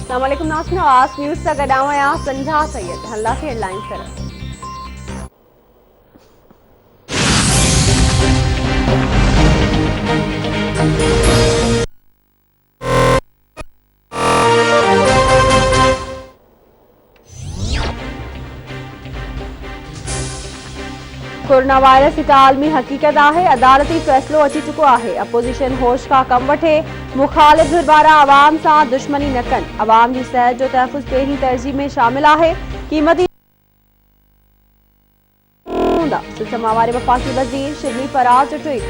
अस्सलामुअलैकुम नाज़रीन, आज न्यूज़ सां गॾु आहियां संझा सैयद। हल्लासीं हेडलाइंस तरफ़। कोरोना वायरस हिकु आलमी हक़ीक़त आहे, अदालती फ़ैसिलो अची चुको आहे। अपोज़िशन होश खां कमु वठे, मुख़ालिफ़ धिरवारा अवाम सां दुश्मनी न कनि। अवाम जी सिहत जो तहफ़्फ़ुज़ पहिरीं तरजीह में शामिल आहे। क़ीमती सिंध माहवारी वफ़ाक़ी वज़ीर शिबली फराज जो ट्वीट।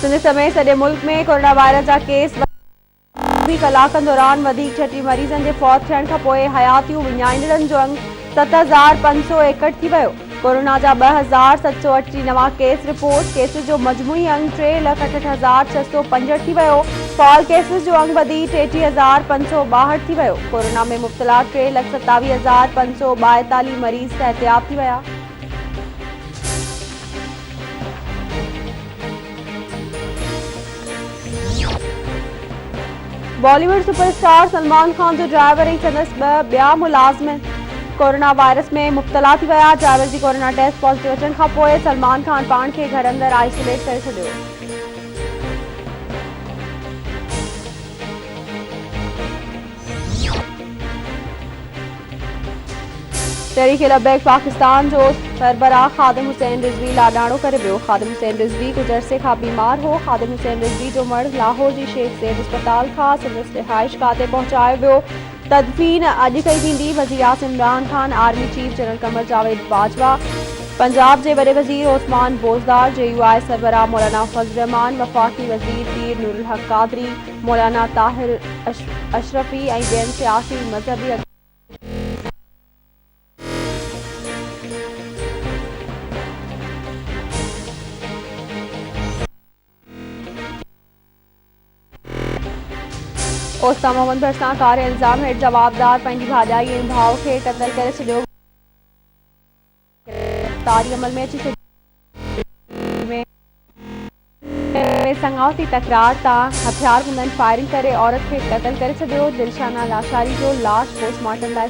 सिंध समेत सॼे मुल्क में कोरोना वायरस जा केस कलाकनि दौरान वधीक 36 मरीज़नि जे फौत थियण खां पोइ हयातियूं विञाईंदड़नि जो अंग 7561 थी वियो। कोरोना जा 2708 नवां केस रिपोर्ट। केसिस जो मजमूई अंग 3,68,665 थी वियो। फॉल केसिस जो अंग वधी 33,562 थी वियो। कोरोना में मुब्तला 3,27,542 मरीज़ एहतियात थी विया। बॉलीवुड सुपरस्टार सलमान खान जो ड्राइवर ऐं संदसि ॿिया मुलाज़िम कोरोना वायरस में मुब्तला थी विया। ड्राइवर जी कोरोना टेस्ट पॉजिटिव अचण खां पोइ सलमान खान पाण खे घर अंदरि आइसोलेट करे छॾियो। तहरीक लबैक पाकिस्तान जो सरबराह ख़ादिम हुसैन रिज़वी लाडाणो करे वियो। ख़ादिम हुसैन रिज़वी कुछ अरसे खां बीमार हो। ख़ादिम हुसैन रिज़वी जो मर्द लाहौर जी शेख ज़ैद अस्पताल खां संदसि रिहाइशगाह ते पहुचायो वियो। तदफ़ीन अॼु कई वेंदी। वज़ीर आज़म Imran Khan, army chief general Qamar Javed Bajwa, Punjab जे वॾे वज़ीर ओस्मान बोज़दार, JUI सरबराह मौलाना फज़ल रहमान, वफ़ाक़ी वज़ीर पीर नूरुल हक़ क़ादरी, मौलाना ताहिर अशरफ़ी ऐं ॿियनि सियासी मज़हबी ओस्ता मोहम्मद भरसां कार इल्ज़ाम हेठि जवाबदार पंहिंजी भाॼाई ऐं भाउ खे क़त्ल करे छॾियो। गिरफ़्तारी अमल में अची संगावती तकरार तां हथियार हूंदनि फायरिंग करे औरत खे क़त्ल करे छॾियो। दिलशाना लाशारी जो लाश पोस्टमार्टम लाइ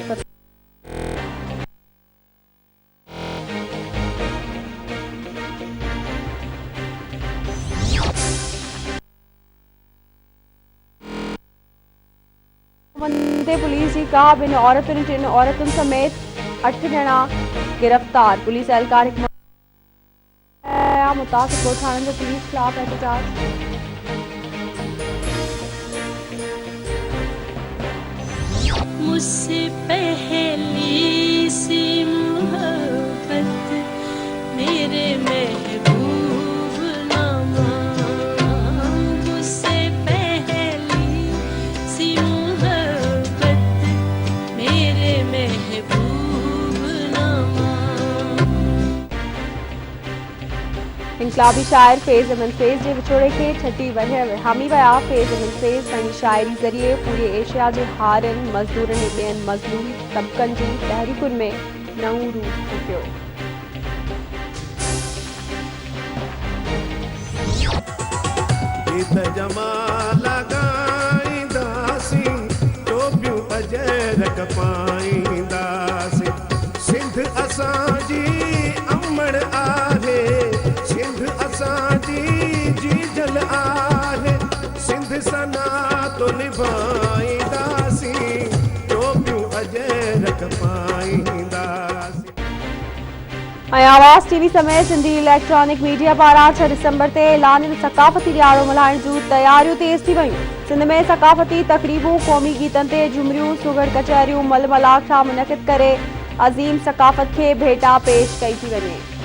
वंदे पुलिस जी का ॿिनि औरतुनि 3 औरतुनि समेत 8 ॼणा गिरफ़्तार। पुलिस एहलकार मुतासिब ॻोठाणनि जो पुलिस ख़िलाफ़ एहतजाज। मुझसे पहली सी मोहब्बत मेरे महबूब नामा, मुझसे पहली सी मोहब्बत मेरे महबूब नामा। इनकलाबी शाइर फैज़ अहमद फैज़ जे विछोड़े खे छटी विहामी विया। फैज़ अहमद फैज़ पंहिंजी शाइरी ज़रिए पूरे एशिया जे हारियुनि, मज़दूरनि ऐं ॿियनि मज़लूम तबक़नि जी तहरीकुनि में नओं रूप फूकियो। सिंध असांजी अमड़ आहे, सिंध असांजी जीजल आहे। सिंध सना तो निभाईंदासीं, टोपियूं अजय रख पाईंदासीं। आवाज़ TV समेत सिंधी इलेक्ट्रॉनिक मीडिया पारां 6 डिसंबर ते ऐलानियल सक़ाफ़ती ॾियारो मल्हाइण जूं तयारियूं तेज़ थी वयूं। सिंध में सक़ाफ़ती तक़रीबूं, क़ौमी गीतनि ते झुमरियूं, सुघड़ कचहरियूं मलमलाख सां मुनक़िद करे अज़ीम सक़ाफ़त खे भेटा पेश कई थी वञे।